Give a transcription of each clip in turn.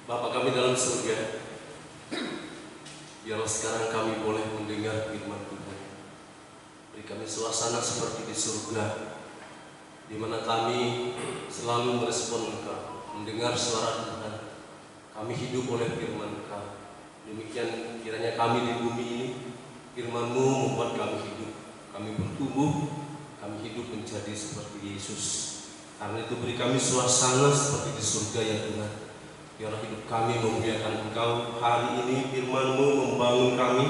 Bapa kami dalam surga, biarlah sekarang kami boleh mendengar firman Tuhan. Beri kami suasana seperti di surga, di mana kami selalu merespon Engkau, mendengar suara Tuhan. Kami hidup oleh firman Engkau. Demikian kiranya kami di bumi ini, firman-Mu membuat kami hidup. Kami bertumbuh, kami hidup menjadi seperti Yesus. Karena itu beri kami suasana seperti di surga ya Tuhan. Biarlah hidup kami memuliakan Engkau. Hari ini firman-Mu membangun kami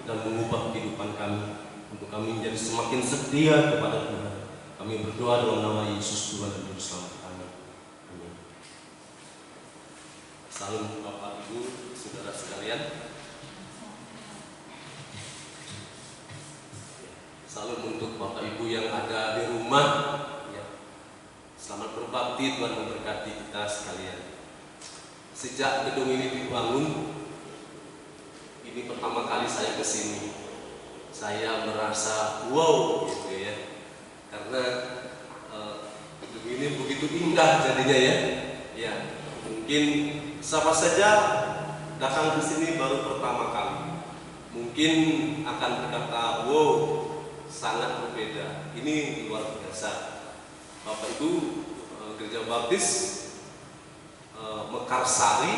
dan mengubah kehidupan kami, untuk kami menjadi semakin setia kepada Tuhan. Kami berdoa dalam nama Yesus Tuhan dan Juru Selamat kami. Amin. Salam Bapak Ibu, saudara sekalian. Salam untuk Bapak Ibu yang ada di rumah. Selamat berbakti, Tuhan memberkati kita sekalian. Sejak gedung ini dibangun, ini pertama kali saya kesini, saya merasa wow gitu ya, karena gedung ini begitu indah jadinya ya. Ya, mungkin siapa saja datang ke sini baru pertama kali, mungkin akan berkata wow, sangat berbeda. Ini luar biasa. Bapak Ibu, Gereja Baptis Mekarsari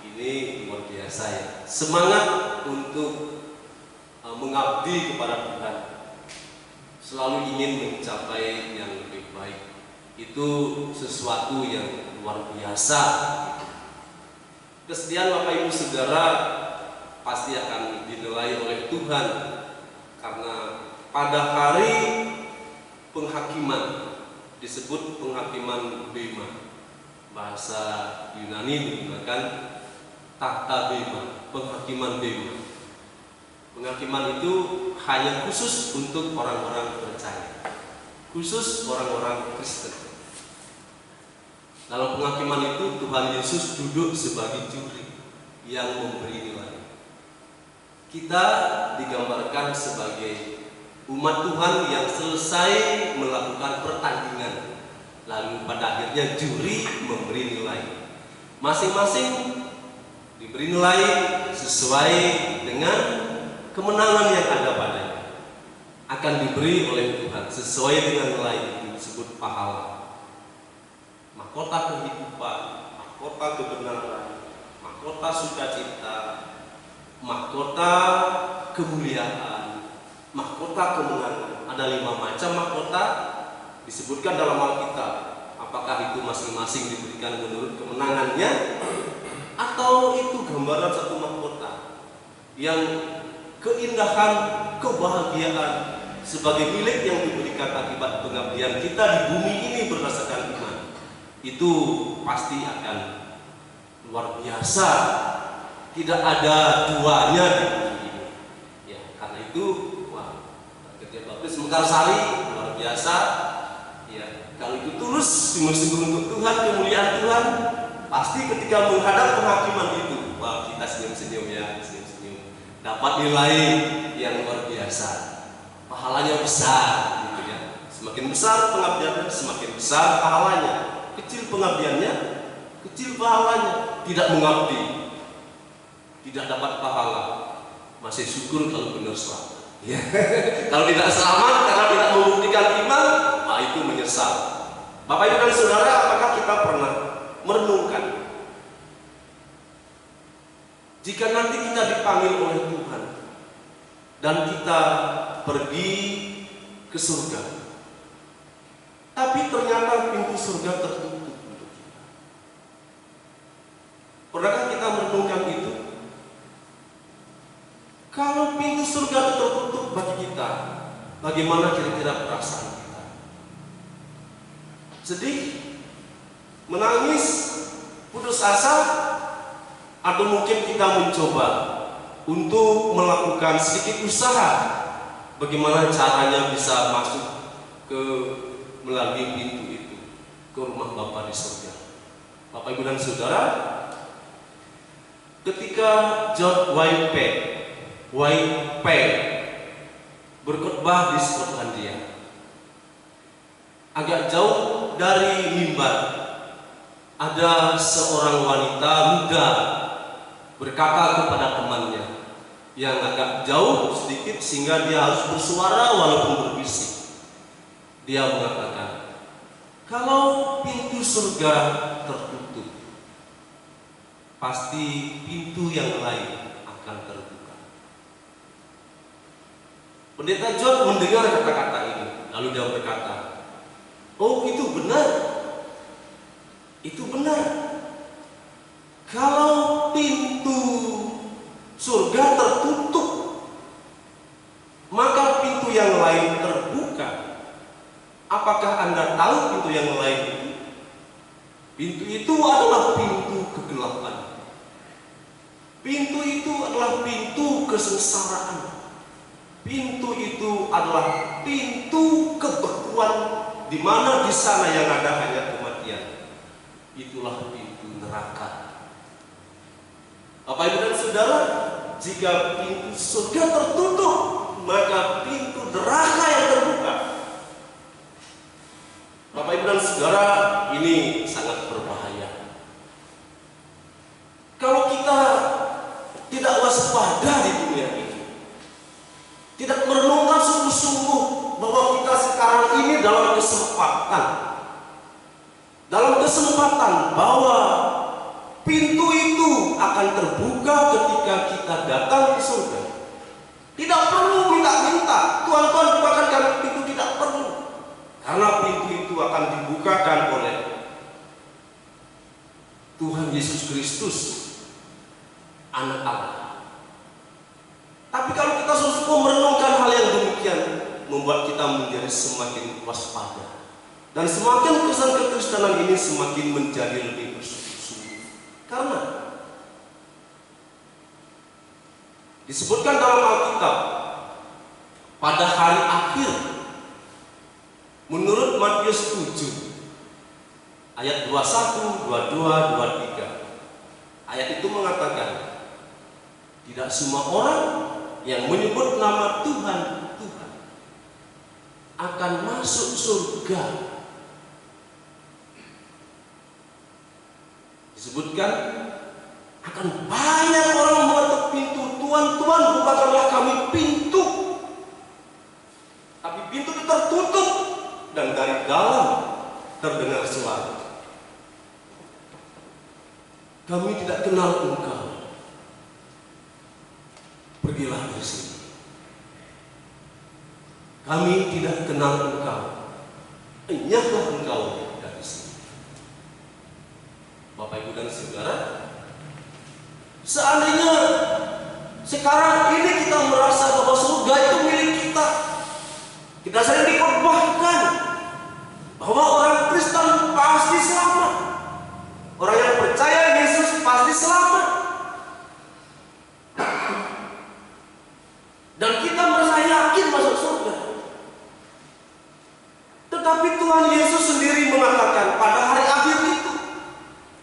ini luar biasa ya. Semangat untuk mengabdi kepada Tuhan, selalu ingin mencapai yang lebih baik. Itu sesuatu yang luar biasa. Kesediaan Bapak Ibu Saudara pasti akan dinilai oleh Tuhan, karena pada hari penghakiman disebut penghakiman bema. Bahasa Yunani menggunakan tahta bema, penghakiman bema. Penghakiman itu hanya khusus untuk orang-orang percaya, khusus orang-orang Kristen. Dalam penghakiman itu Tuhan Yesus duduk sebagai juri yang memberi nilai. Kita digambarkan sebagai umat Tuhan yang selesai melakukan pertandingan, lalu pada akhirnya juri memberi nilai. Masing-masing diberi nilai sesuai dengan kemenangan yang ada padanya. Akan diberi oleh Tuhan sesuai dengan nilai itu, disebut pahala. Mahkota kehidupan, mahkota kebenaran, mahkota sukacita, mahkota kemuliaan, mahkota kemenangan. Ada 5 macam mahkota disebutkan dalam Alkitab. Apakah itu masing-masing diberikan menurut kemenangannya, atau itu gambaran satu mahkota yang keindahan, kebahagiaan sebagai milik yang diberikan akibat pengabdian kita di bumi ini berdasarkan iman. Itu pasti akan luar biasa, tidak ada duanya di bumi ini ya. Karena itu Gereja Baptis Mekarsari luar biasa ya. Kalau itu tulus sungguh-sungguh untuk Tuhan, kemuliaan Tuhan, pasti ketika menghadap penghakiman itu, wah, kita senyum-senyum ya, senyum-senyum, dapat nilai yang luar biasa, pahalanya besar gitu ya. Semakin besar pengabdiannya, semakin besar pahalanya. Kecil pengabdiannya, kecil pahalanya. Tidak mengabdi, tidak dapat pahala, masih syukur kalau benar selamat ya. Kalau tidak selamat karena tidak membuktikan iman, itu menyesal. Bapak Ibu dan Saudara, apakah kita pernah merenungkan, jika nanti kita dipanggil oleh Tuhan dan kita pergi ke surga, tapi ternyata pintu surga tertutup untuk kita? Pernahkah kita merenungkan itu? Kalau pintu surga tertutup bagi kita, bagaimana kira-kira perasaan kita? Sedih, menangis, putus asa, atau mungkin kita mencoba untuk melakukan sedikit usaha bagaimana caranya bisa masuk ke melalui pintu itu ke rumah Bapa di surga. Bapak Ibu dan Saudara, ketika George Whitefield berkhotbah di Skotlandia, agak jauh dari mimbar, ada seorang wanita muda berkata kepada temannya yang agak jauh sedikit sehingga dia harus bersuara walaupun berbisik. Dia mengatakan, kalau pintu surga tertutup, pasti pintu yang lain akan terbuka. Pendeta John mendengar kata-kata ini, lalu dia berkata, oh itu benar. Itu benar. Kalau pintu surga tertutup, maka pintu yang lain terbuka. Apakah Anda tahu pintu yang lain itu? Pintu itu adalah pintu kegelapan. Pintu itu adalah pintu kesengsaraan. Pintu itu adalah pintu kebekuan, di mana di sana yang ada hanya kematian. Itulah pintu neraka. Bapak Ibu dan Saudara, jika pintu surga tertutup, maka pintu neraka yang terbuka. Bapak Ibu dan Saudara, ini sangat berbahaya. Kalau kita tidak waspada di dunia ini, tidak merenungkan sungguh-sungguh bahwa kita sekarang ini dalam kesempatan bahwa pintu itu akan terbuka ketika kita datang ke surga. Tidak perlu minta-minta, Tuhan bukakan kami pintu, tidak perlu. Karena pintu itu akan dibukakan oleh Tuhan Yesus Kristus, Anak Allah. Tapi kalau kita sungguh merenungkan hal yang demikian, membuat kita menjadi semakin waspada. Dan semakin kesan kekristenan ini semakin menjadi lebih bersungguh-sungguh. Karena disebutkan dalam Alkitab, pada hari akhir, menurut Matius 7 ayat 21, 22, 23, ayat itu mengatakan, tidak semua orang yang menyebut nama Tuhan, Tuhan akan masuk surga. Disebutkan akan banyak orang mengetuk pintu, Tuhan, Tuhan bukakanlah kami pintu. Tapi pintu itu tertutup dan dari dalam terdengar suara, kami tidak kenal Engkau, pergilah dari sini. Kami tidak kenal Engkau, enyahlah Engkau dari sini. Bapak Ibu dan Saudara, seandainya sekarang ini kita merasa bahwa surga itu milik kita, kita sering dikhotbahkan bahwa orang Kristen pasti selamat, orang yang percaya Yesus pasti selamat, dan kita merasa yakin masuk surga. Tetapi Tuhan Yesus sendiri mengatakan pada hari akhir itu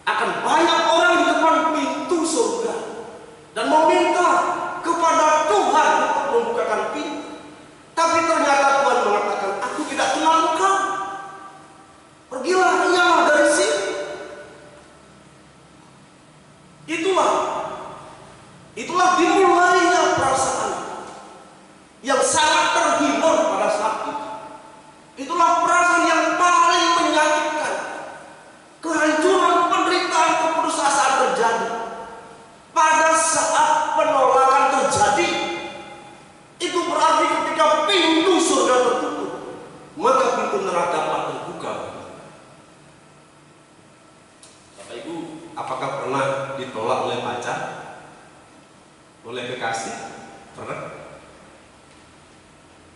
akan banyak orang di depan pintu surga dan meminta kepada Tuhan untuk membukakan pintu. Tapi ternyata Tuhan mengatakan, aku tidak kenal engkau, pergilah enyahlah dari sini. Itulah dimulainya perasaan yang sangat terhibur pada saat itu. Itulah perasaan yang paling menyakitkan. Kehancuran, penderitaan, keputusasaan terjadi pada saat penolakan terjadi. Itu berarti ketika pintu surga tertutup, maka pintu neraka akan terbuka. Bapak Ibu, apakah pernah ditolak oleh pacar? Oleh kekasih? Pernah?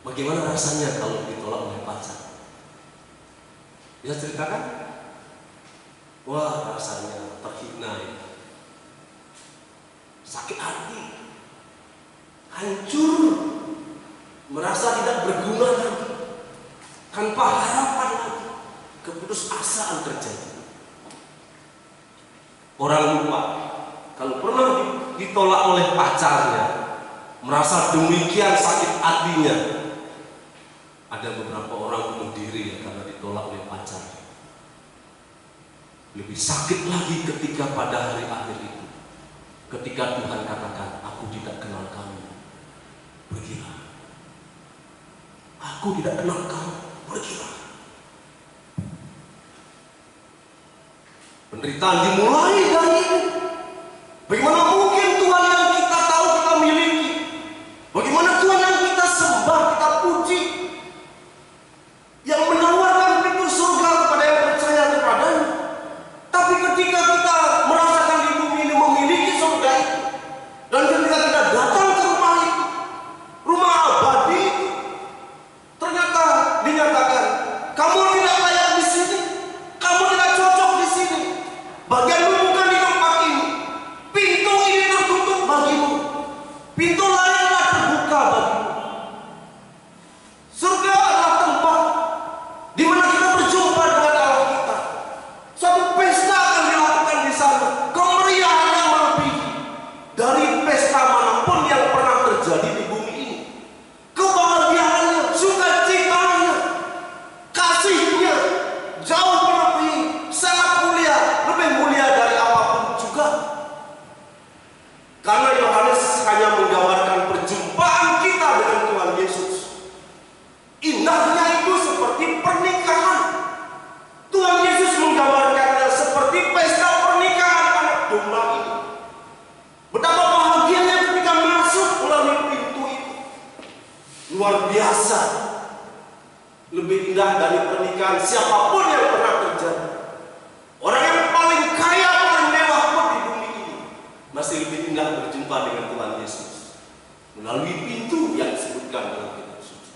Bagaimana rasanya kalau ditolak oleh pacar? Bisa ceritakan? Wah, rasanya terhina ya. Sakit hati, hancur, merasa tidak berguna lagi, tanpa harapan lagi, keputusasaan terjadi. Orang lupa kalau pernah ditolak oleh pacarnya, merasa demikian sakit hatinya. Ada beberapa orang bunuh diri ya karena ditolak oleh pacar. Lebih sakit lagi ketika pada hari akhir itu, ketika Tuhan katakan, aku tidak kenal kamu, pergilah. Aku tidak kenal kamu, pergilah. Penderitaan dimulai dari ini. Bagaimana mungkin Tuhan yang kita tahu kita miliki? Bagaimana Tuhan yang kita sembah, kita puji, yang menawarkan pintu surga kepada yang percaya kepadanya? Tapi ketika kita merasakan di bumi ini memiliki surga itu, dan ketika kita datang ke rumah itu, rumah abadi itu, ternyata dinyatakan, kamu tidak layak di sini, kamu tidak cocok di sini, bagianmu bukan di tempat ini, pintu ini tertutup bagimu, pintu lain telah terbuka bagimu. Surga adalah tempat di mana kita berjumpa dengan Allah kita. Suatu pesta akan dilakukan di sana, kemeriahan yang melebihi dari pesta manapun yang pernah terjadi di bumi ini. Kebahagiaannya, sukacitanya, kasihnya jauh melebihi, sangat mulia, lebih mulia dari apapun juga. Karena Yohanes hanya menggambarkan perjumpaan kita dengan Tuhan Yesus. Indahnya itu seperti pernikahan. Tuhan Yesus menggambarkannya seperti pesta pernikahan anak domba ini. Betapa bahagianya ketika masuk melalui pintu itu. Luar biasa. Lebih indah dari pernikahan siapapun yang pernah terjadi. Orang yang paling kaya, paling mewah pun di bumi ini masih lebih indah berjumpa dengan Tuhan Yesus melalui pintu yang disebutkan dalam kitab suci.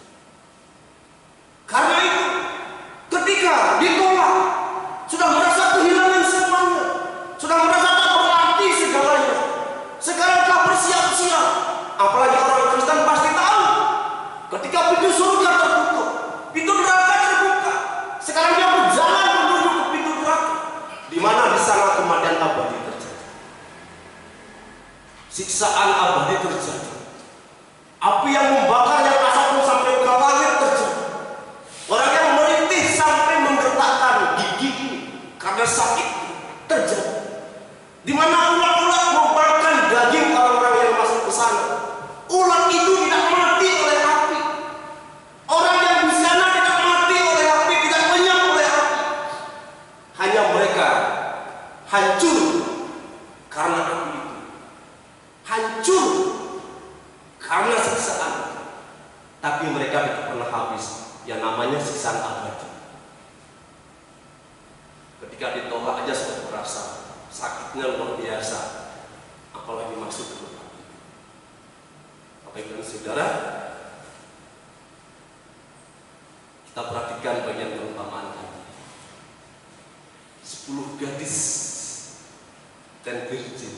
Karena itu, ketika ditolak, sudah merasa kehilangan semuanya, sudah merasa tak berarti segalanya, sekarang telah bersiap-siap. Apalagi orang Kristen pasti tahu, ketika pintu surga tertutup, pintu neraka terbuka, sekarang dia berjalan menuju ke pintu neraka, di mana di sana kematian abadi terjadi, siksaan abadi terjadi, api yang membakar yang asapnya sampai ke langit terjadi, orang yang merintih sampai menggertakkan gigi ini karena sakit terjadi, di mana ulat-ulat membakar daging orang-orang yang masuk ke sana. Ulat itu tidak mati oleh api, orang yang di sana tidak mati oleh api, tidak lenyap oleh api, hanya mereka hancur karena api itu, hancur karena siksaan. Tapi mereka tidak pernah habis, yang namanya siksaan abadi. Ketika ditolak aja sudah merasa sakitnya luar biasa, apalagi masuk ke tempat itu. Bapak Ibu dan Saudara, kita perhatikan bagian perumpamaan tadi. 10 gadis dan virgin.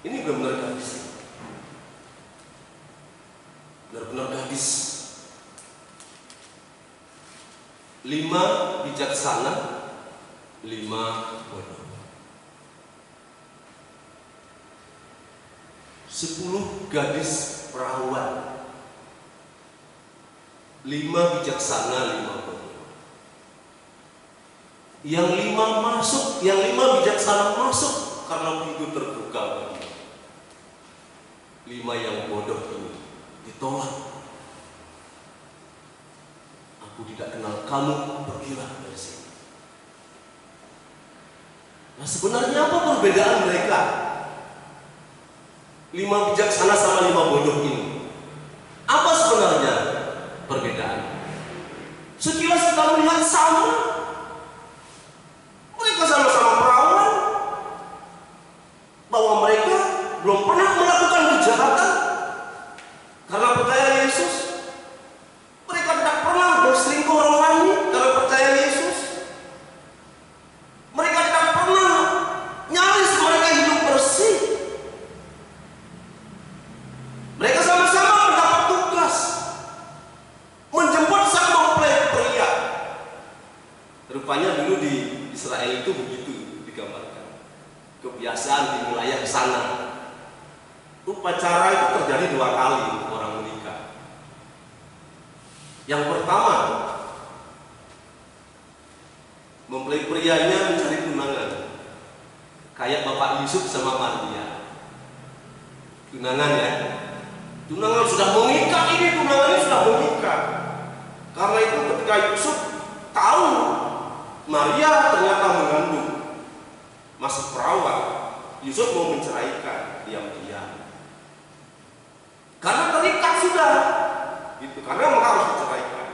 Ini benar-benar gadis, benar-benar gadis. 5 bijaksana, 5 bodoh. 10 gadis perawan, 5 bijaksana, 5 bodoh. Yang 5 masuk, yang 5 bijaksana masuk karena pintu terbuka bagi. 5 yang bodoh ini ditolak. Aku tidak kenal kamu, pergilah dari sini. Nah, sebenarnya apa perbedaan mereka? 5 bijaksana sama 5 bodoh ini. Apa sebenarnya perbedaan? Sekilas kita melihat sama. Mereka sama-sama perawan, bahwa mereka belum pernah melakukan kejahatan karena percaya Yesus. Mereka tidak pernah berselingkuh orang lain karena percaya Yesus. Mereka tidak pernah, nyaris mereka hidup bersih. Mereka sama-sama mendapat tugas menjemput sang mempelai pria. Rupanya dulu di Israel itu begitu digambarkan. Kebiasaan di wilayah sana, upacara itu terjadi 2 kali untuk orang menikah. Yang pertama, mempelai prianya mencari tunangan, kayak Bapak Yusuf sama Maria. Tunangan ya, tunangan sudah mengikat, ini tunangannya sudah mengikat. Karena itu ketika Yusuf tahu Maria ternyata mengandung, masih perawan, Yusuf mau menceraikan diam-diam. Karena terikat sudah, itu karena harus diceraikan.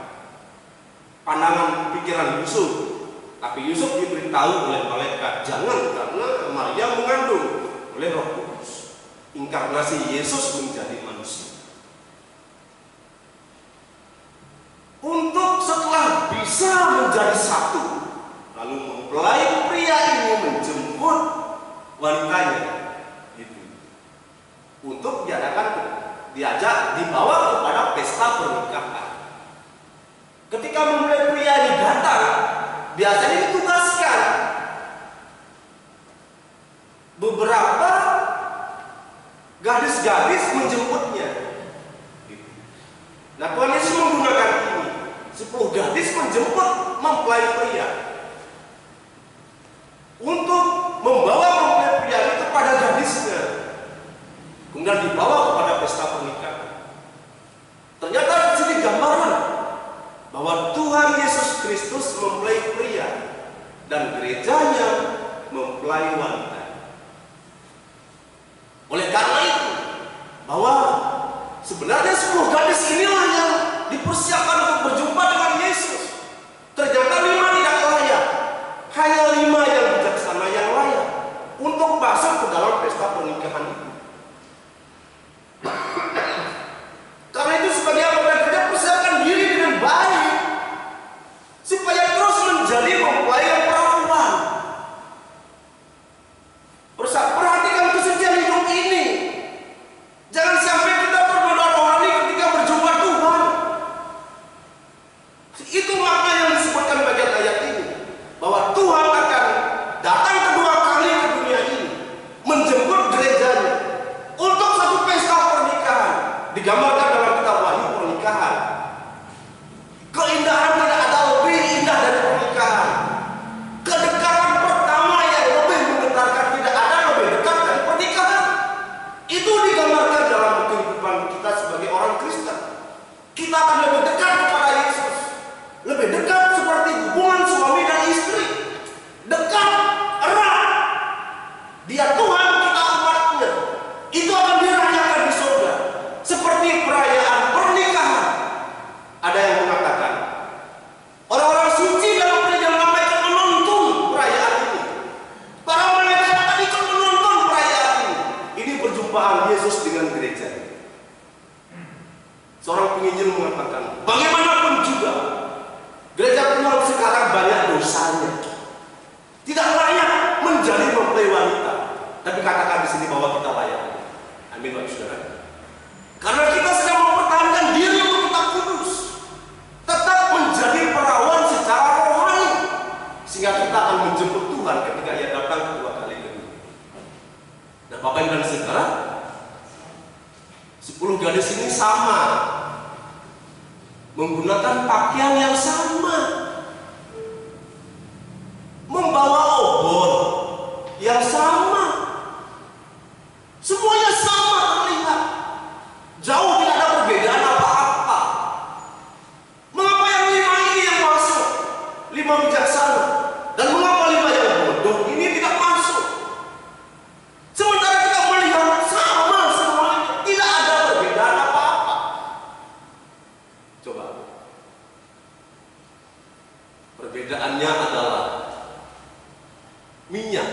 Pandangan pikiran Yusuf, tapi Yusuf diberitahu oleh malaikat, jangan, karena Maria mengandung oleh Roh Kudus. Inkarnasi Yesus menjadi manusia. Untuk setelah bisa menjadi satu, lalu mempelai pria ini menjemput wanitanya, gitu, untuk diajak dibawa kepada pesta pernikahan. Ketika mempelai pria ini datang, biasanya ditugaskan beberapa gadis-gadis menjemputnya. Nah, Tuhan Yesus menggunakan ini, 10 gadis menjemput mempelai pria untuk membawa mempelai pria itu kepada gadisnya, kemudian dibawa kepada pesta pernikahan. Ternyata di sini gambaran bahwa Tuhan Yesus Kristus mempelai pria dan gerejanya mempelai wanita. Oleh karena itu, bahwa sebenarnya 10 gadis inilah yang dipersiapkan untuk berjumpa dengan Yesus. Ternyata 5 tidak layak, hanya 5 yang bijaksana yang layak untuk masuk ke dalam pesta pernikahan itu. Karena itu sebagai anggota gereja persiapkan diri dengan baik supaya terus menjadi mempelai yang perawan. Perhatikan kesucian hidup ini. Jangan sampai kita berdoa rohani ketika berjumpa Tuhan. Itu makna yang disebutkan bagian ayat ini, bahwa Tuhan akan datang kedua kali ke dunia ini, menjemput gerejanya untuk satu pesta pernikahan. Digambarkan dalam kitab Wahyu pernikahan. Keindahan tidak ada lebih indah dari pernikahan. Kedekatan pertama yang lebih menggetarkan tidak ada lebih dekat dari pernikahan. Itu digambarkan dalam kehidupan kita sebagai orang Kristen. Kita akan lebih dekat kepada Yesus, lebih dekat seperti hubungan suami dan istri, dekat, erat. Dia Tuhan, kita umatnya. Itu akan dirayakan di surga seperti perayaan pernikahan. Ada yang mengatakan orang-orang suci dalam perjanjian lama akan menonton perayaan ini. Para malaikat akan ikut menonton perayaan ini. Ini perjumpaan Yesus dengan gereja. Seorang penginjil mengatakan, bagaimanapun juga gereja Tuhan sekarang banyak dosanya, tidak layak menjadi mempelai wanita. Tapi katakan di sini bahwa kita layak. Amin, Bapak Saudara. Karena kita sedang mempertahankan diri untuk tetap kudus, tetap menjadi perawan secara rohani, sehingga kita akan menjemput Tuhan ketika Ia datang kedua kali kedua. Nah, Bapak Ibu dan Saudara, 10 gadis ini sama, menggunakan pakaian yang sama, membawa obor yang sama, semuanya sama terlihat, jauh tidak ada perbedaan apa-apa. Mengapa yang 5 ini yang masuk, 5 bijaksana, dan mengapa 5 yang bodoh ini tidak masuk? Sementara kita melihat sama semuanya, tidak ada perbedaan apa-apa. Coba, perbedaannya adalah minyak.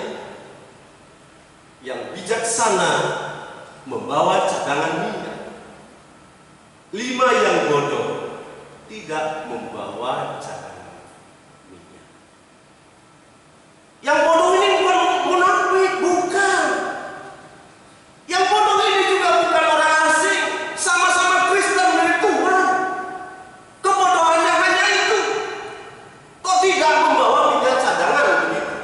Yang bijaksana membawa cadangan minyak. 5 yang bodoh tidak membawa cadangan minyak. Yang bodoh ini bukan munafik, bukan. Yang bodoh ini juga bukan orang asing, sama-sama Kristen dari Tuhan. Kebodohannya hanya itu. Kok tidak membawa minyak cadangan begitu?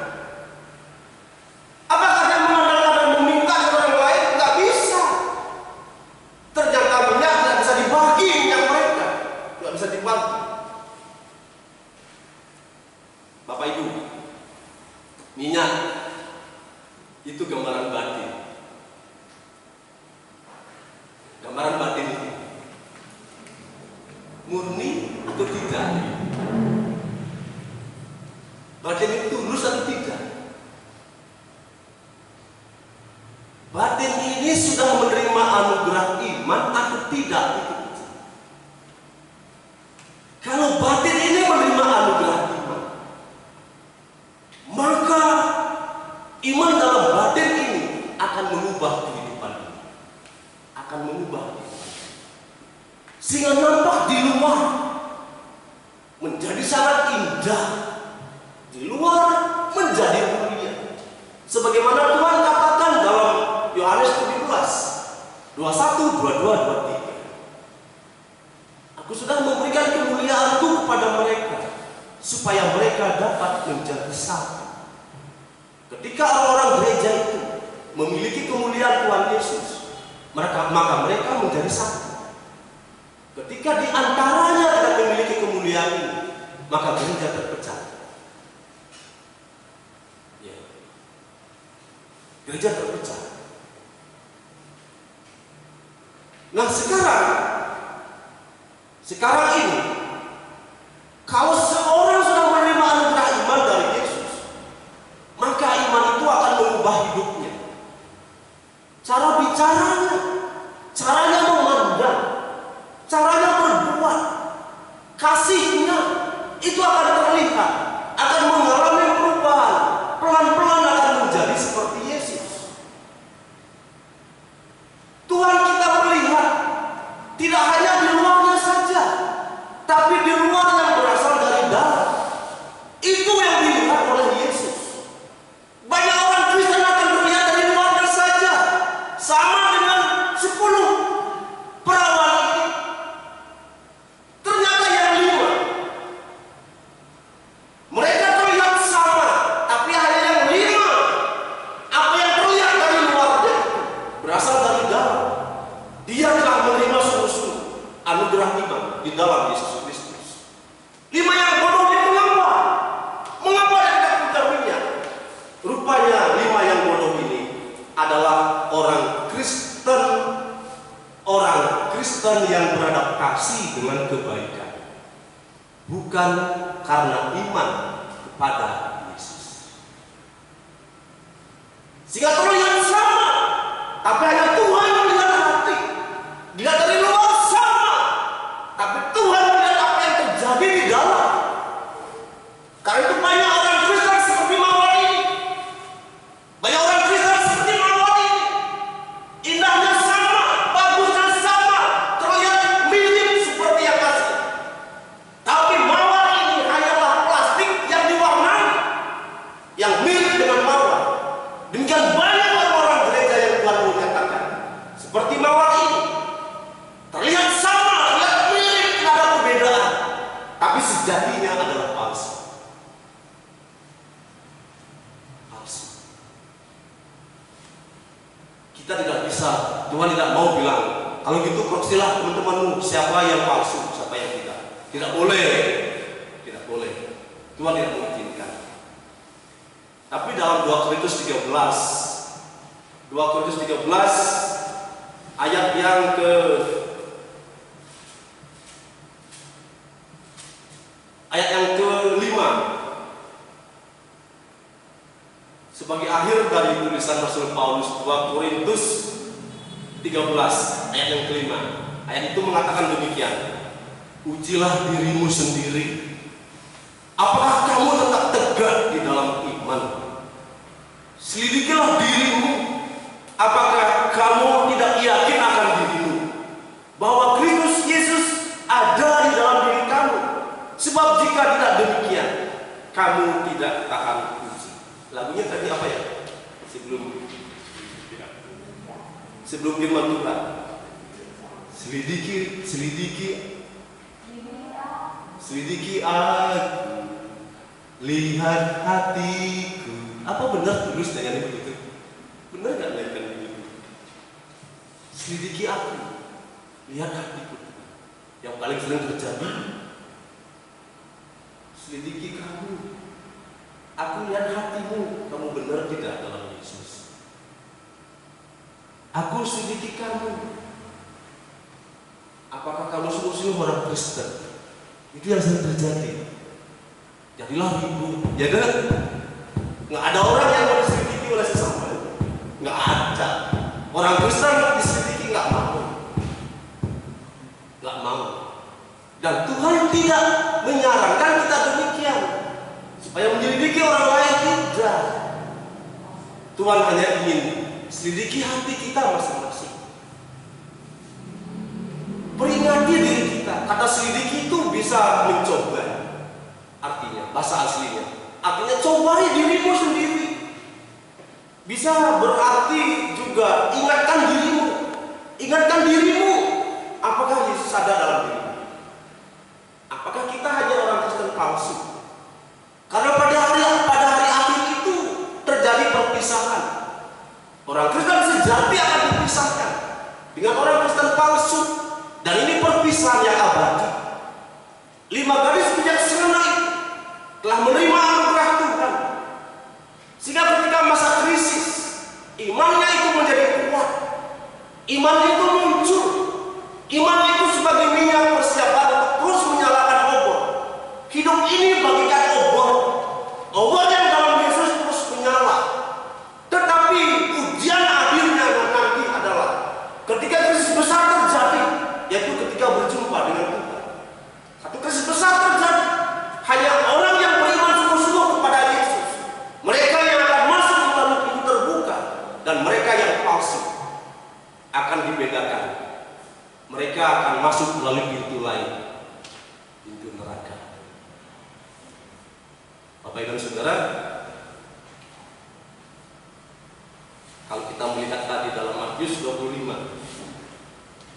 Apakah dia mengandalkan dan meminta dari orang lain? Nggak bisa. Ternyata minyak tidak bisa dibagi, minyak mereka nggak bisa dibagi. Ingat, itu gambaran batin. Gambaran batin itu murni atau tidak? Batin itu tulus atau tidak? Batin ini sudah menerima anugerah iman atau tidak? Kalau batin ini menerima anugerah iman, maka iman dalam batin ini akan mengubah kehidupan ini, akan mengubah kehidupan. Sehingga nampak di luar menjadi sangat indah, di luar menjadi mulia. Sebagaimana Tuhan katakan dalam Yohanes 17, 21, 22, 23. Aku sudah memberikan kemuliaanku kepada mereka, supaya mereka dapat menjadi satu. Ketika orang-orang gereja itu memiliki kemuliaan Tuhan Yesus, maka mereka menjadi satu. Ketika di antaranya tidak memiliki kemuliaan ini, maka gereja terpecah. Ya. Gereja terpecah. Nah sekarang ini, kalau seorang sudah menerima anugerah iman dari Yesus, maka iman itu akan mengubah hidupnya. Cara bicaranya, caranya memandang, caranya berbuat, kasihnya, itu akan terlihat, akan mengalami perubahan, pelan-pelan akan menjadi seperti Yesus. Tuhan kita melihat tidak hanya di luarnya saja, tapi di luar yang berasal dari dalam. Itu yang dilihat oleh Yesus. Banyak orang Kristen akan melihat dari luarnya saja, sama dengan 10 perawan ini. Ternyata yang 5, mereka terlihat sama, tapi hanya yang 5. Apa yang terlihat dari luarnya berasal dari dalam. Dia telah menerima sungguh-sungguh anugerah iman di dalam Yesus Kristus. 5 yang bodoh ini mengapa? Mengapa dia tidak punya minyak? Rupanya 5 yang bodoh ini adalah orang Kristen yang beradaptasi dengan kebaikan, bukan karena iman kepada Yesus. Sehingga terlihat sama, tapi hanya Tuhan melihat hati. Dilihat dari luar sama, tapi Tuhan melihat apa yang terjadi di dalam. Karena itu banyak orang Kristen seperti Mawar ini. Banyak orang Kristen seperti Mawar ini. Indahnya sama, bagusnya sama, terlihat mirip seperti yang asli. Tapi Mawar ini hanyalah plastik yang diwarnai, yang mirip dengan mawar. Demikian banyak orang-orang gereja yang Tuhan menyatakan seperti Mawar ini. Terlihat sama, terlihat mirip, tidak ada perbedaan, tapi sejatinya adalah palsu. Palsu. Kita tidak bisa, Tuhan tidak mau bilang, kalau gitu proksilah teman-temanmu siapa yang palsu, siapa yang tidak. Tidak boleh, tidak boleh. Tuhan tidak mengizinkan. Tapi dalam 2 Korintus 13 ayat yang ke-5, sebagai akhir dari tulisan Rasul Paulus. 2 Korintus 13 ayat yang ke-5, ayat itu mengatakan demikian: ujilah dirimu sendiri, apakah kamu tetap tegak di dalam iman. Selidikilah dirimu, apakah kamu tidak yakin akan dirimu bahwa Kristus Yesus ada di dalam diri kamu. Sebab jika tidak demikian, kamu tidak tahan uji. Lagunya tadi apa ya? Sebelum firman Tuhan, selidiki aku, lihat hatiku. Apa benar tulus dengan begitu? Benar nggak melakukan begitu? Selidiki aku, lihat hatiku. Yang paling sering terjadi, selidiki kamu, Aku lihat hatimu, kamu benar tidak dalam Yesus. Aku selidiki kamu. Apakah kamu sungguh-sungguh orang Kristen? Itu yang sering terjadi. Jadilah ribut. Ya kan? Nggak ada orang yang mau diselidiki oleh sesama. Nggak ada. Orang Kristen diselidiki nggak mau. Nggak mau. Dan Tuhan tidak menyarankan kita demikian. Supaya menyelidiki orang lain, tidak. Tuhan hanya ingin selidiki hati kita masing-masing. Peringati diri kita. Kata selidiki itu bisa mencoba. Artinya, bahasa aslinya. Artinya cobai dirimu sendiri. Bisa berarti juga ingatkan dirimu. Ingatkan dirimu. Apakah Yesus ada dalam dirimu? Apakah kita hanya orang Kristen palsu? Karena pada hari akhir itu terjadi perpisahan. Orang Kristen sejati akan dipisahkan dengan orang Kristen palsu. Dan ini perpisahan yang abadi. 5 gadis bijaksana itu telah menerima anugerah Tuhan. Sehingga ketika masa krisis, imannya itu menjadi kuat. Iman itu muncul. Iman itu sebagai minyak persiapan untuk terus menyalakan obor. Hidup ini bagikan obor. Obor yang dalam Yesus terus menyala. Tetapi ujian akhirnya nanti adalah ketika krisis besar terjadi, yaitu ketika berjumpa dengan Tuhan. Satu krisis besar terjadi. Hanya orang yang beriman sungguh-sungguh kepada Yesus, mereka yang akan masuk melalui pintu terbuka, dan mereka yang palsu akan dibedakan. Mereka akan masuk melalui pintu lain, pintu neraka. Bapak Ibu dan Saudara, kalau kita melihat tadi dalam Matius 25,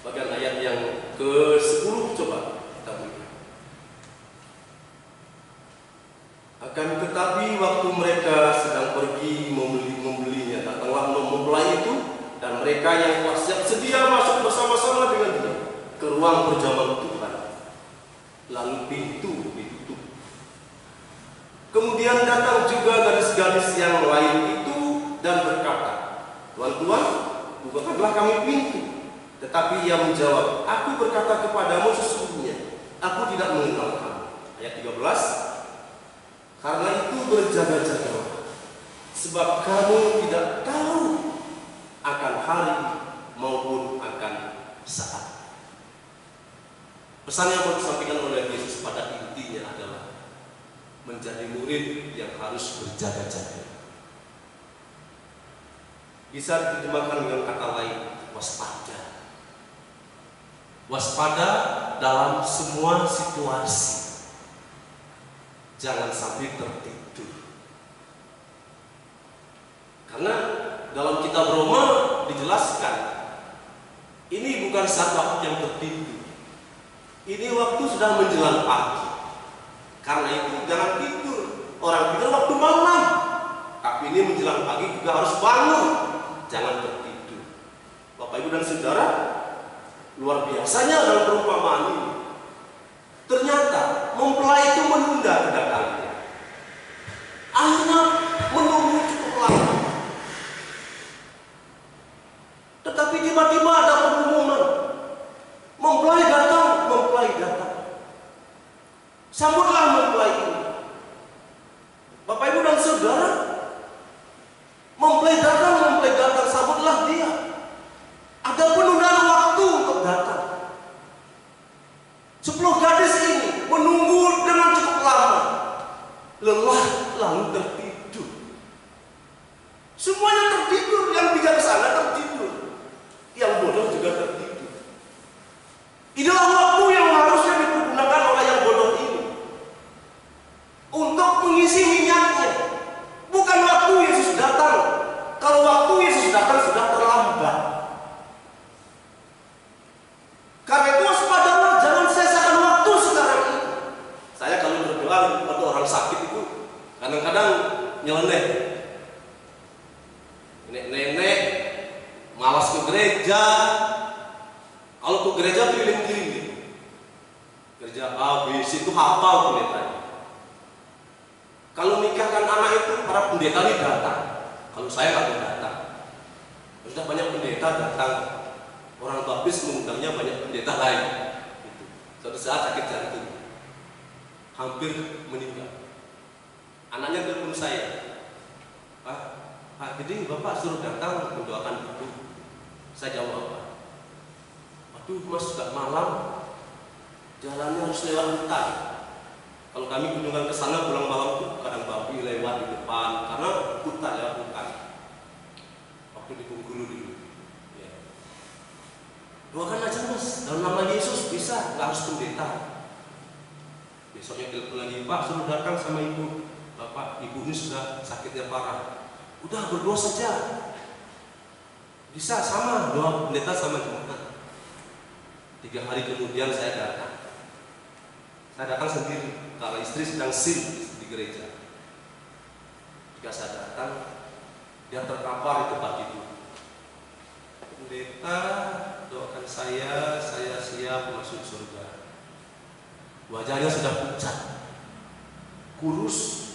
bagian ayat yang ke-10, coba kita lihat. Akan tetapi waktu mereka sedang pergi membelinya, datanglah mempelai itu, dan mereka yang telah siap sedia masuk bersama-sama dengan dia ke ruang perjamuan Tuhan. Lalu pintu ditutup. Kemudian datang juga gadis-gadis yang lain itu dan berkata, "Tuan-tuan, bukakanlah kami pintu." Tetapi ia menjawab, "Aku berkata kepadamu sesungguhnya, aku tidak mengenal kamu." Ayat 13, "Karena itu berjaga-jagalah, sebab kamu tidak tahu akan hari maupun akan saat." Pesan yang mau disampaikan oleh Yesus pada intinya adalah menjadi murid yang harus berjaga-jaga. Bisa diterjemahkan dengan kata lain, waspada. Waspada dalam semua situasi. Jangan sampai tertidur. Karena dalam kitab Roma dijelaskan, ini bukan saat waktu yang tertidur. Ini waktu sudah menjelang pagi. Karena itu jangan tidur. Orang tidur waktu malam. Tapi ini menjelang pagi juga harus bangun. Jangan tertidur. Bapak Ibu dan Saudara, luar biasanya dalam perumpamaan ini. Ternyata mempelai itu menunda kedatangannya. Akhirnya menunggu cukup lama. Tetapi tiba-tiba ada pengumuman. Mempelai datang, mempelai datang. Sambutlah mempelai ini. Bapak Ibu dan Saudara, mempelai datang, sambutlah dia. Ada penundaan waktu untuk datang. 10 gadis ini menunggu dengan cukup lama. Lelah lalu tertidur. Semuanya tertidur, yang bijaksana tertidur, yang bodoh juga tertidur. Inilah waktu yang harusnya dipergunakan oleh yang bodoh ini untuk mengisi minyaknya. Bukan waktu Yesus datang. Kalau waktu Yesus datang sudah terlambat. Karena itu waspadalah, jangan sia-siakan waktu sekarang ini. Saya kalau berdoa pada orang sakit itu kadang-kadang nyeleneh. Nenek malas ke gereja. Kalau ke gereja keliling-keliling. Gereja A, B, C itu hafal pendetanya. Kalau nikahkan anak itu para pendeta ini datang. Kalau saya nggak datang. Sudah banyak pendeta datang. Orang baptis mengundangnya banyak pendeta lain. Gitu. Suatu saat sakit jantung, hampir meninggal. Anaknya telepon saya, Pak Gede, Bapak suruh datang mendoakan ibu. Saya jawab apa? Aduh mas, sudah malam, jalannya harus lewat hutan. Kalau kami kunjungan ke sana pulang malam tuh kadang babi lewat di depan karena hutan ya, hutan. Waktu di Bengkulu dulu. Ya. Doakan aja mas, dalam nama Yesus bisa, nggak harus pendeta. Besoknya telepon lagi, Pak suruh datang sama ibu. Bapak, ibu ini sudah sakitnya parah. Udah berdoa saja. Bisa sama doa pendeta sama jemaat. 3 hari kemudian saya datang. Saya datang sendiri karena istri sedang sin di gereja. Ketika saya datang, dia terkapar di tempat itu. Pendeta, doakan saya siap masuk surga. Wajahnya sudah pucat, kurus.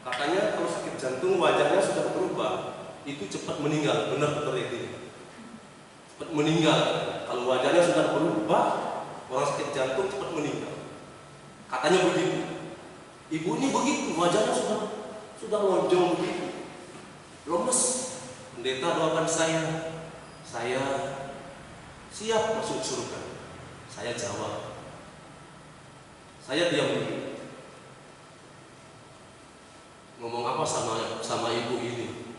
Katanya kalau sakit jantung wajahnya sudah berubah, itu cepat meninggal. Benar ini. Cepat meninggal. Kalau wajahnya sudah berubah, orang sakit jantung cepat meninggal. Katanya begitu. Ibu ini begitu, wajahnya sudah lonjong begitu, lemes. Pendeta doakan saya siap masuk surga. Saya jawab, saya diam dulu. Ngomong apa sama ibu ini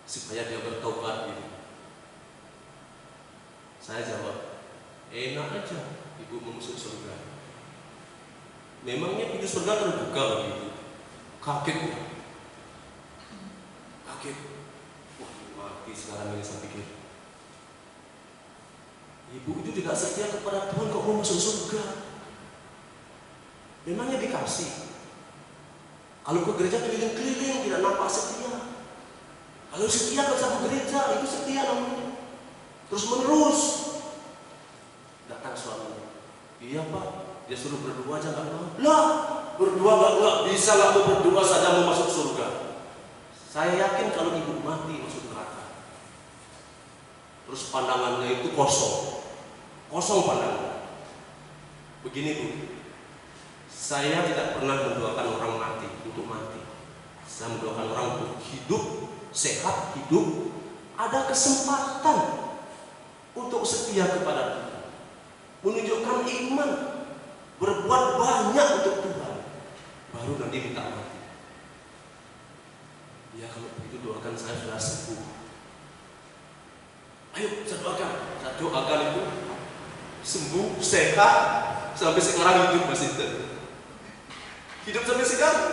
supaya dia bertobat gitu. Saya jawab, enak aja ibu mau masuk surga. Memangnya pintu surga terbuka begitu? Kaget ya? Kaget. Wah, mati sekarang ini saya pikir. Ibu itu tidak setia kepada Tuhan kok mau masuk surga. Memangnya dikasih. Kalau ke gereja keliling-keliling tidak nampak setia. Kalau setia ke satu gereja itu setia namanya. Terus menerus. Datang suaminya. Iya Pak, dia suruh berdoa aja nggak mau. Lah, berdoa nggak bisa, nggak mau berdoa saja mau masuk surga. Saya yakin kalau ibu mati masuk neraka. Terus pandangannya itu kosong pandangan. Begini Bu, saya tidak pernah mendoakan orang mati untuk mati. Saya mendoakan orang untuk hidup, sehat, hidup, ada kesempatan untuk setia kepada Tuhan, menunjukkan iman, berbuat banyak untuk Tuhan, baru nanti minta mati. Ya kalau begitu doakan saya sudah sembuh. Ayo saya doakan itu sembuh, sehat, sampai sekarang hidup masih hidup sampai sekarang.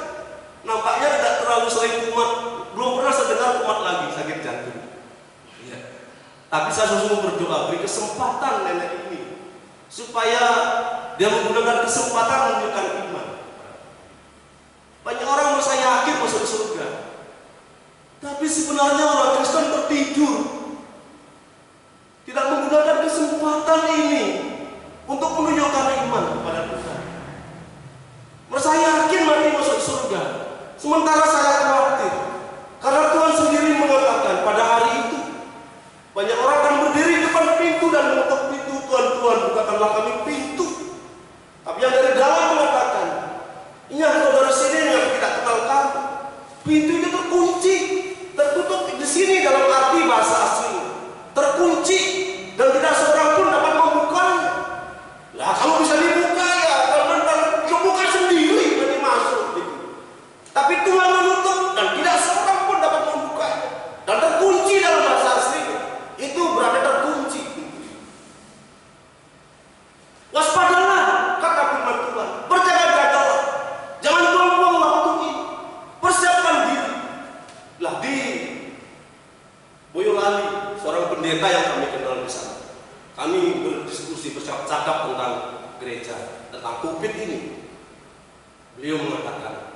Nampaknya tidak terlalu sering kumat, belum pernah saya dengar kumat lagi sakit jantung. Ya. Tapi saya selalu berdoa, beri kesempatan nenek ini supaya dia menggunakan kesempatan menunjukkan iman. Banyak orang merasa yakin masuk surga, tapi sebenarnya orang Kristen tertidur, tidak menggunakan kesempatan ini untuk menunjukkan iman kepada Tuhan. Merasa yakin mati masuk surga, sementara saya khawatir karena Tuhan sendiri mengatakan pada hari itu banyak orang akan berdiri depan pintu dan mengetuk pintu, Tuhan, bukakanlah kami pintu. Tapi yang dari dalam mengatakan, ini yang saudara sini yang tidak kenal kamu. Pintu itu terkunci, tertutup di sini dalam arti bahasa asli, terkunci dan tidak seorang pun dapat membukanya. Lah kalau bisa dibuka ya, kalau buka sendiri nanti masuk. Gitu. Tapi Tuhan menutup dan tidak seorang pun dapat membukanya dan terkunci dalam bahasa asli. Itu berarti terkunci. Waspadalah, kata firman Tuhan. Berjaga-jagalah. Jangan buang-buang waktu ini. Persiapkan diri. Lah di Boyolali, seorang pendeta yang kami kenal di sana. Kami berdiskusi, bercakap tentang gereja, tentang COVID ini. Beliau mengatakan,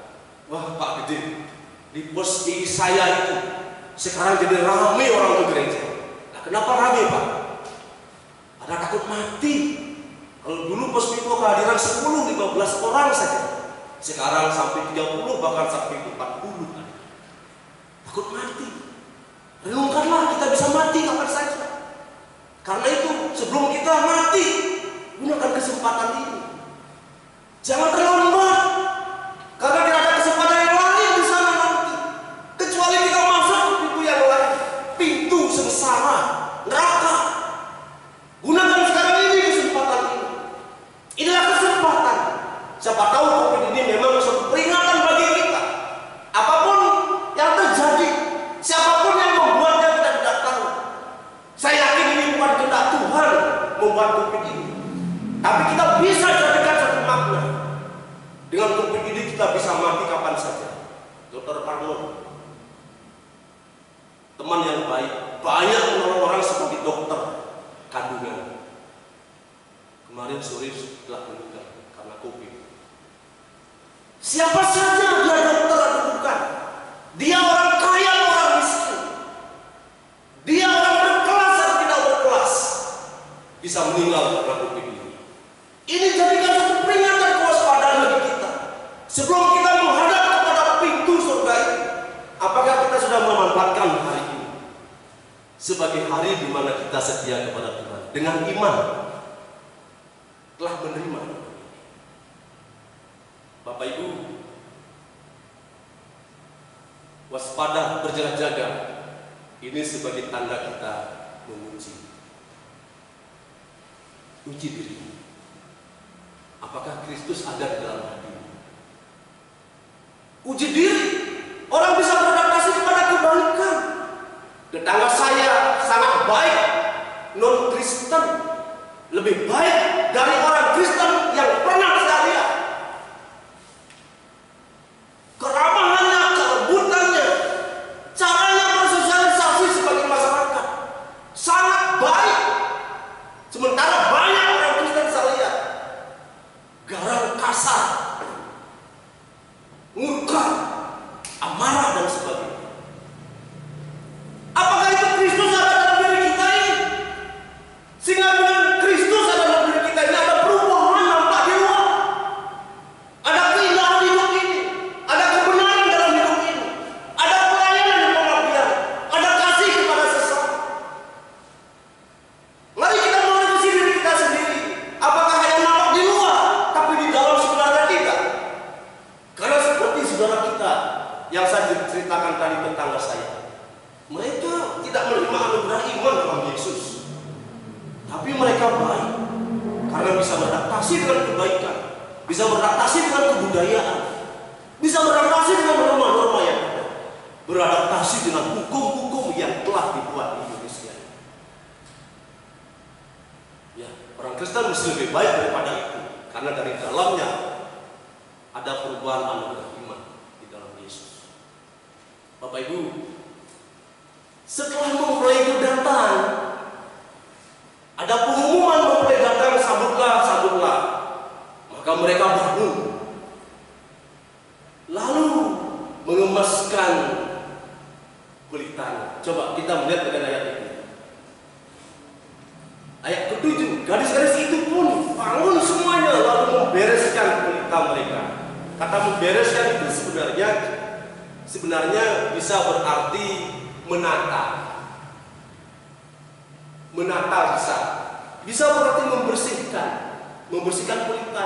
wah Pak Gede, di pos I saya itu sekarang jadi ramai orang ke gereja. Kenapa rame Pak? Ada takut mati. Kalau dulu pos itu kehadiran 10-15 orang saja. Sekarang sampai 30, bahkan sampai 40 hari. Takut mati. Renungkanlah, kita bisa mati kapan saja. Karena itu, sebelum kita mati, gunakan kesempatan ini. Jangan terlambat, karena tidak ada kesempatan yang lain di sana nanti. Kecuali kita masuk ke pintu yang lain, pintu sengsara, neraka. Gunakan sekarang ini kesempatan ini. Inilah kesempatan. Siapa tahu COVID ini memang suatu peringatan bagi kita. Apapun yang terjadi, siapapun yang membuatnya kita tidak tahu. Saya yakin ini bukan kehendak Tuhan membuat COVID ini. Tapi kita bisa jadikan satu makna. Dengan COVID ini kita bisa mati kapan saja. Dr. Arnold, teman yang baik, banyak menolong orang seperti dokter kandungan. Kemarin sore telah meninggal karena COVID. Siapa saja dia dokter atau bukan, dia orang kaya atau orang miskin, dia orang berkelas atau tidak berkelas, bisa meninggal karena COVID ini. Ini jadikan satu peringatan kewaspadaan bagi kita. Sebelum kita menghadap kepada pintu surga ini, apakah kita sudah memanfaatkan hari ini sebagai hari di mana kita setia kepada Tuhan dengan iman telah menerima? Bapak Ibu, waspada, berjaga-jaga, ini sebagai tanda kita menguji. Uji dirimu. Apakah Kristus ada di dalam hatimu? Uji diri. Orang bisa beradaptasi kepada kebaikan. Tetangga saya sangat baik, non-Kristen, lebih baik dari orang Kristen yang pernah saya lihat. Keramahannya, kelembutannya, caranya bersosialisasi sebagai masyarakat sangat baik. Sementara banyak orang Kristen saya lihat garang, kasar, murka, amarah dan sebagainya. Apakah itu Kristus ada dalam diri kita ini? Sehingga dengan Kristus ada dalam diri kita ini ada perubahan nampak di luar. Ada keindahan hidup ini, ada kebenaran dalam hidup ini, ada pelayanan dan pengabdian, ada kasih kepada sesama. Mari kita merevisi diri kita sendiri. Apakah hanya nampak di luar, tapi di dalam sebenarnya tidak? Karena seperti saudara kita yang saya ceritakan tadi, tetangga saya, mereka tidak menerima anugerah iman dalam Yesus, tapi mereka baik karena bisa beradaptasi dengan kebaikan, bisa beradaptasi dengan kebudayaan, bisa beradaptasi dengan norma-norma yang ada, beradaptasi dengan hukum-hukum yang telah dibuat di Indonesia. Ya, orang Kristen mesti lebih baik daripada itu, karena dari dalamnya ada perubahan anugerah iman di dalam Yesus. Bapak Ibu, setelah mempelai itu datang, ada pengumuman mempelai datang, sambutlah, sambutlah. Maka mereka bangun, lalu mengemaskan kulitannya. Coba kita melihat pada ayat ini. Ayat ke-7, gadis-gadis itu pun bangun semuanya lalu membereskan kulita mereka. Kata membereskan itu sebenarnya bisa berarti menata. Menata bisa berarti membersihkan kulitnya.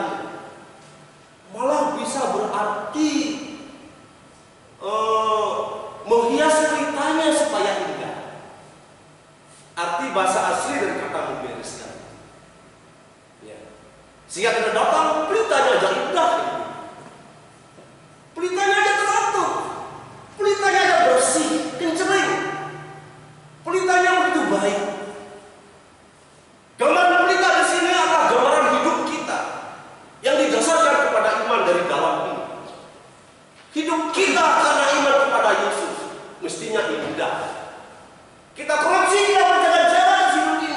Malah bisa berarti menghias kulitnya supaya indah. Arti bahasa asli dari kata membereskan. Ya. Sehingga kita datang, pelitanya aja indah. Pelitanya aja teratur, pelitanya aja bersih, kencering, pelitanya begitu baik. Gambaran pelita di sini adalah gambaran hidup kita yang didasarkan kepada iman dari dalam ini. Hidup kita karena iman kepada Yesus mestinya indah. Kita koreksi, kita berjalan-jalan hidup ini,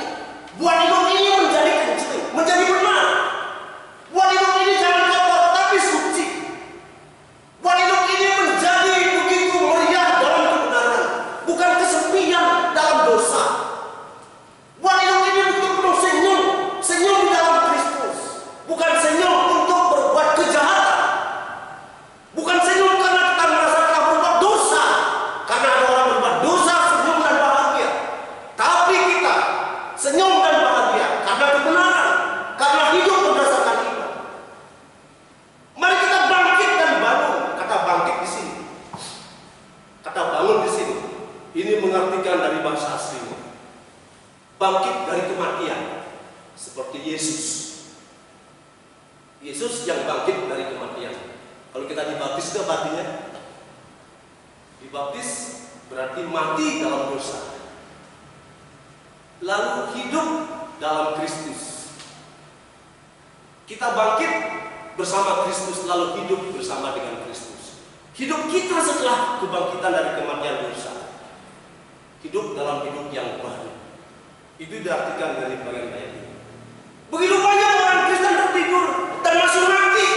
buat hidup ini menjadi kencering, menjadi benar, buat Ini mengartikan dari bahasa aslinya, bangkit dari kematian, seperti Yesus. Yesus yang bangkit dari kematian. Kalau kita dibaptis itu apa artinya? Dibaptis berarti mati dalam dosa, lalu hidup dalam Kristus. Kita bangkit bersama Kristus, lalu hidup bersama dengan Kristus. Hidup kita setelah kebangkitan dari kematian dosa, hidup dalam hidup yang baru. Itu diartikan dari bagian ayat ini. Begitu banyak orang Kristen tertidur dan masih mati.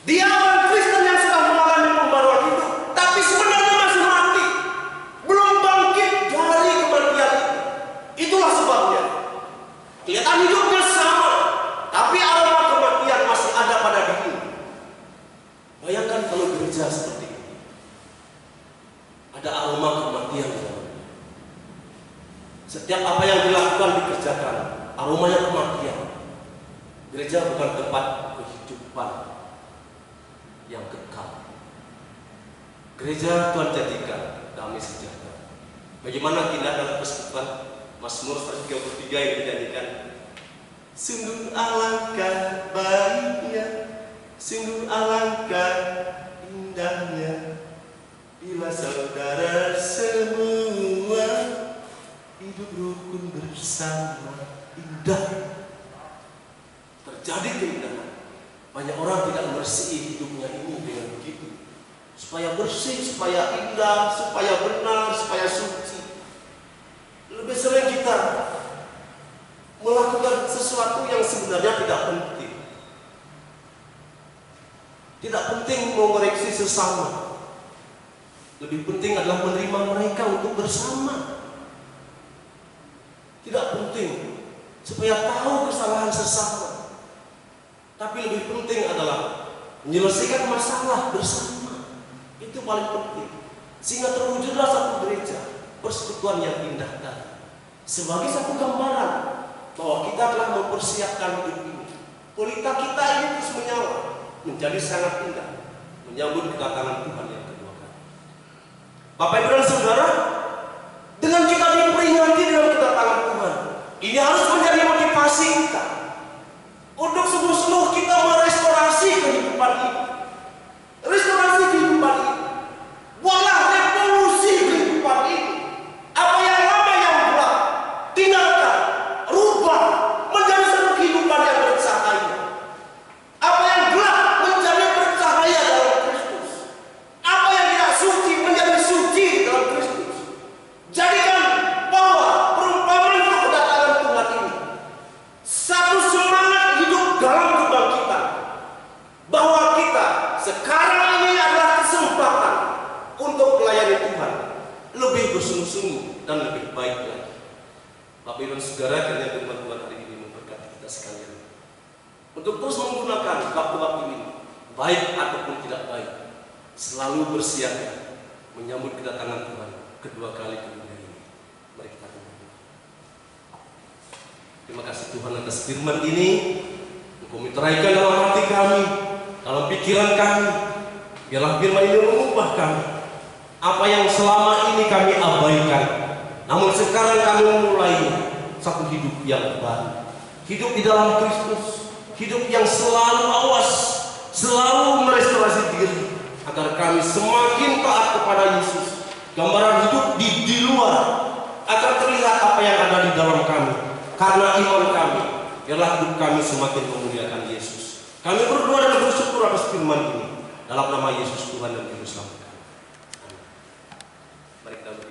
Dia orang Kristen yang sudah mengalami pembaruan hidup, tapi sebenarnya masih mati, belum bangkit dari kematian itu. Itulah sebabnya kelihatan hidupnya sama, tapi aroma kematian masih ada pada dirinya. Bayangkan kalau gereja seperti ini, ada aroma kematian di dalamnya. Setiap apa yang dilakukan dikerjakan, aromanya kematian. Gereja bukan tempat kehidupan yang kekal. Gereja Tuhan jadikan damai sejahtera. Bagaimana kita dalam persekutuan Mazmur 133 yang dijadikan, sungguh alangkah baiknya, sungguh alangkah indahnya, bila saudara semua hidup rukun bersama. Indah, terjadi keindahan. Banyak orang tidak bersih hidupnya ini dengan begitu, supaya bersih, supaya indah, supaya benar, supaya suci. Lebih sering kita melakukan sesuatu yang sebenarnya tidak penting. Tidak penting mengoreksi sesama. Lebih penting adalah menerima mereka untuk bersama. Tidak penting supaya tahu kesalahan sesama, tapi lebih penting adalah menyelesaikan masalah bersama. Itu paling penting, sehingga terwujudlah satu gereja persekutuan yang indah tadi, sebagai satu gambaran bahwa kita telah mempersiapkan hidup ini. Pelita kita ini terus menyala, menjadi sangat indah, menyambut kedatangan Tuhan yang kedua kali. Bapak Ibu dan Saudara, dengan kita diperingati dengan kedatangan Tuhan, ini harus menjadi motivasi kita untuk sungguh-sungguh kita merestorasi kehidupan ini. Restorasi kehidupan ini, buatlah revolusi kehidupan ini. Apa yang lama yang gelap, tinggalkan, rubah menjadi satu kehidupan yang bercahaya. Apa yang gelap menjadi bercahaya dalam Kristus. Apa yang tidak suci menjadi suci dalam Kristus. Jadikan bahwa perumpamaan kedatangan Tuhan ini satu semangat hidup dalam kebangkitan, bahwa kita sekarang ini adalah kesempatan untuk melayani Tuhan lebih bersungguh-sungguh dan lebih baik lagi. Bapak Ibu dan Saudara, kiranya firman Tuhan hari ini memberkati kita sekalian untuk terus menggunakan waktu-waktu ini, baik ataupun tidak baik, selalu bersiaga menyambut kedatangan Tuhan kedua kali ke dunia ini. Mari kita berdoa. Terima kasih Tuhan atas firman ini. Engkau meteraikan dalam hati kami, dalam pikiran kami. Biarlah firman ini mengubah kami. Apa yang selama ini kami abaikan, namun sekarang kami memulai satu hidup yang baru. Hidup di dalam Kristus, hidup yang selalu awas, selalu merestorasi diri, agar kami semakin taat kepada Yesus. Gambaran hidup di luar akan terlihat apa yang ada di dalam kami. Karena iman kami, biarlah hidup kami semakin memuliakan Yesus. Kami berdoa dan bersyukur atas firman ini, dalam nama Yesus Tuhan dan Juru Selamat.